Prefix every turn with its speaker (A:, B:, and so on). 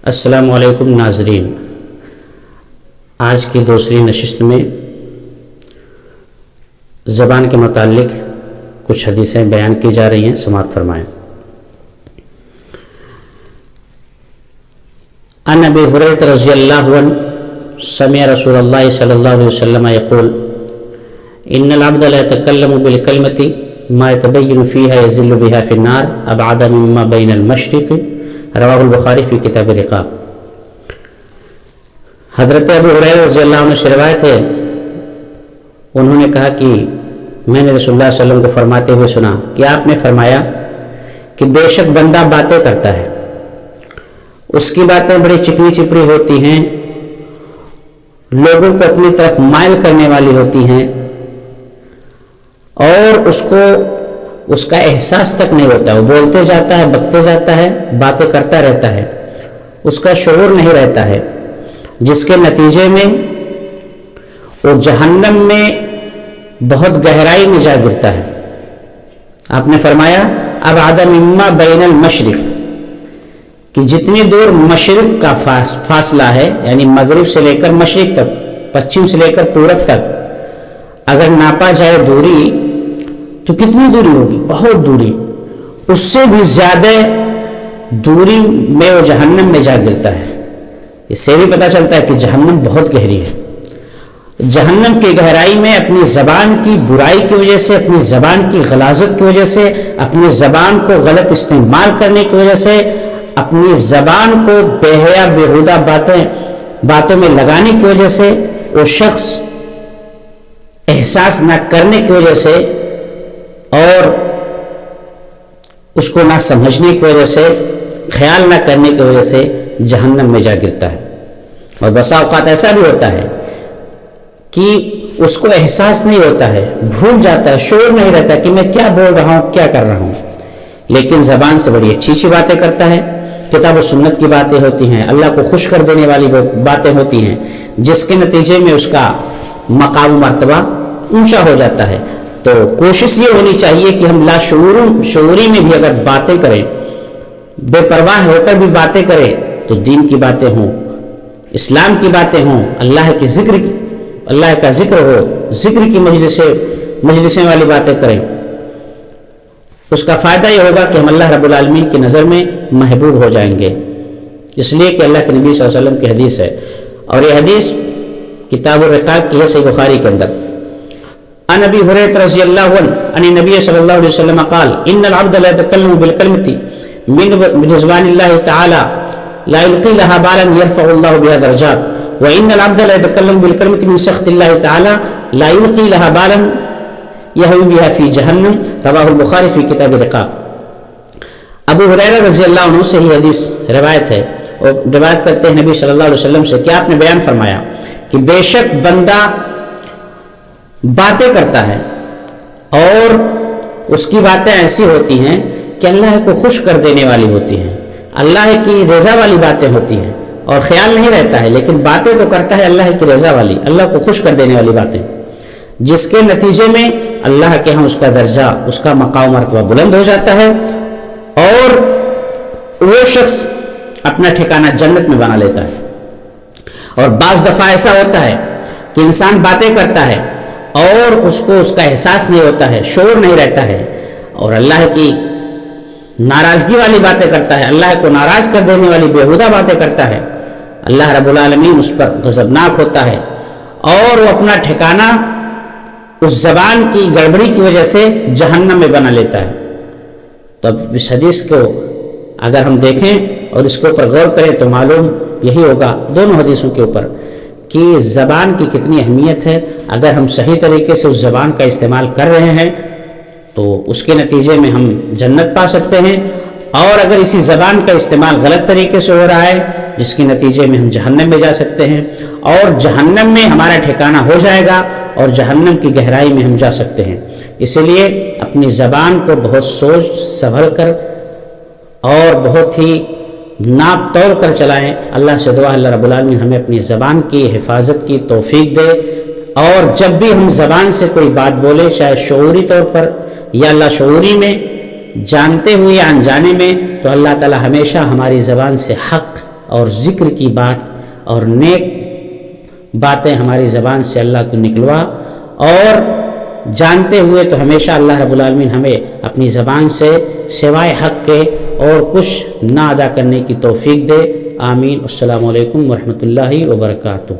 A: السلام علیکم ناظرین، آج کی دوسری نشست میں زبان کے متعلق کچھ حدیثیں بیان کی جا رہی ہیں، سماعت فرمائیں۔ عن ابی ہریرہ رضی اللہ عنہ سمع رسول اللہ صلی اللہ علیہ وسلم یقول ان العبد لا يتكلم بالكلمة ما يتبين فيها يزل بها في النار ابعد مما بين المشرق، رواہ البخاری فی کتاب الرقاق۔ حضرت ابو ہریرہ رضی اللہ عنہ سے روایت ہے، انہوں نے کہا کہ میں نے رسول اللہ صلی اللہ علیہ وسلم کو فرماتے ہوئے سنا کہ آپ نے فرمایا کہ بے شک بندہ باتیں کرتا ہے، اس کی باتیں بڑی چکنی چپڑی ہوتی ہیں، لوگوں کو اپنی طرف مائل کرنے والی ہوتی ہیں، اور اس کا احساس تک نہیں ہوتا، وہ بولتے جاتا ہے، بکتے جاتا ہے، باتیں کرتا رہتا ہے، اس کا شعور نہیں رہتا ہے، جس کے نتیجے میں وہ جہنم میں بہت گہرائی میں جا گرتا ہے۔ آپ نے فرمایا اب عدم مما بین المشرق، کہ جتنی دور مشرق کا فاصلہ ہے، یعنی مغرب سے لے کر مشرق تک، پچھم سے لے کر پورب تک اگر ناپا جائے دوری تو کتنی دوری ہوگی؟ بہت دوری، اس سے بھی زیادہ دوری میں وہ جہنم میں جا گرتا ہے۔ اس سے بھی پتہ چلتا ہے کہ جہنم بہت گہری ہے۔ جہنم کی گہرائی میں اپنی زبان کی برائی کی وجہ سے، اپنی زبان کی غلاظت کی وجہ سے، اپنی زبان کو غلط استعمال کرنے کی وجہ سے، اپنی زبان کو بے حیا بیہودہ باتوں میں لگانے کی وجہ سے، وہ شخص احساس نہ کرنے کی وجہ سے اور اس کو نہ سمجھنے کی وجہ سے، خیال نہ کرنے کی وجہ سے جہنم میں جا گرتا ہے۔ اور بسا اوقات ایسا بھی ہوتا ہے کہ اس کو احساس نہیں ہوتا ہے، بھول جاتا ہے، شعور نہیں رہتا کہ میں کیا بول رہا ہوں، کیا کر رہا ہوں، لیکن زبان سے بڑی اچھی اچھی باتیں کرتا ہے، کتاب و سنت کی باتیں ہوتی ہیں، اللہ کو خوش کر دینے والی باتیں ہوتی ہیں، جس کے نتیجے میں اس کا مقام و مرتبہ اونچا ہو جاتا ہے۔ تو کوشش یہ ہونی چاہیے کہ ہم شعوری میں بھی اگر باتیں کریں، بے پرواہ ہو کر بھی باتیں کریں، تو دین کی باتیں ہوں، اسلام کی باتیں ہوں، اللہ کا ذکر ہو، ذکر کی مجلسیں والی باتیں کریں۔ اس کا فائدہ یہ ہوگا کہ ہم اللہ رب العالمین کی نظر میں محبوب ہو جائیں گے، اس لیے کہ اللہ کے نبی صلی اللہ علیہ وسلم کی حدیث ہے، اور یہ حدیث کتاب الرقاق کی ہے، صحیح بخاری کے اندر۔ عن ابی ہریرہ رضی اللہ عنہ ان النبی صلی اللہ علیہ وسلم قال ان العبد لا يتكلم بالكلمة من رضوان الله تعالى لا يلقي لها بالا يرفع الله بها درجات، وان العبد لا يتكلم بالكلمة من سخط الله تعالى لا يلقي لها بالا يهوي بها في جهنم، رواه البخاری فی کتاب الرقاق۔ ابو ہریرہ رضی اللہ عنہ سے ہی حدیث روایت ہے، اور روایت کرتے ہیں نبی صلی اللہ علیہ وسلم سے کہ آپ نے بیان فرمایا کہ بے شک بندہ باتیں کرتا ہے، اور اس کی باتیں ایسی ہوتی ہیں کہ اللہ کو خوش کر دینے والی ہوتی ہیں، اللہ کی رضا والی باتیں ہوتی ہیں، اور خیال نہیں رہتا ہے، لیکن باتیں تو کرتا ہے اللہ کی رضا والی، اللہ کو خوش کر دینے والی باتیں، جس کے نتیجے میں اللہ کے ہاں اس کا درجہ، اس کا مقام مرتبہ بلند ہو جاتا ہے، اور وہ شخص اپنا ٹھکانہ جنت میں بنا لیتا ہے۔ اور بعض دفعہ ایسا ہوتا ہے کہ انسان باتیں کرتا ہے اور اس کو اس کا احساس نہیں ہوتا ہے، شعور نہیں رہتا ہے، اور اللہ کی ناراضگی والی باتیں کرتا ہے، اللہ کو ناراض کر دینے والی بیہودہ باتیں کرتا ہے، اللہ رب العالمین اس پر غضبناک ہوتا ہے، اور وہ اپنا ٹھکانہ اس زبان کی گڑبڑی کی وجہ سے جہنم میں بنا لیتا ہے۔ تو اب اس حدیث کو اگر ہم دیکھیں اور اس کے اوپر غور کریں تو معلوم یہی ہوگا، دونوں حدیثوں کے اوپر، کہ زبان کی کتنی اہمیت ہے۔ اگر ہم صحیح طریقے سے اس زبان کا استعمال کر رہے ہیں تو اس کے نتیجے میں ہم جنت پا سکتے ہیں، اور اگر اسی زبان کا استعمال غلط طریقے سے ہو رہا ہے جس کے نتیجے میں ہم جہنم میں جا سکتے ہیں، اور جہنم میں ہمارا ٹھکانہ ہو جائے گا، اور جہنم کی گہرائی میں ہم جا سکتے ہیں۔ اسی لیے اپنی زبان کو بہت سوچ سنبھل کر اور بہت ہی ناپ تول کر چلائیں۔ اللہ سے دعا اللہ رب العالمین ہمیں اپنی زبان کی حفاظت کی توفیق دے، اور جب بھی ہم زبان سے کوئی بات بولے، چاہے شعوری طور پر یا لاشعوری میں، جانتے ہوئے یا انجانے میں، تو اللہ تعالی ہمیشہ ہماری زبان سے حق اور ذکر کی بات اور نیک باتیں ہماری زبان سے اللہ تو نکلوا، اور جانتے ہوئے تو ہمیشہ اللہ رب العالمین ہمیں اپنی زبان سے سوائے حق کے اور کچھ نہ ادا کرنے کی توفیق دے۔ آمین۔ السلام علیکم ورحمۃ اللہ وبرکاتہ۔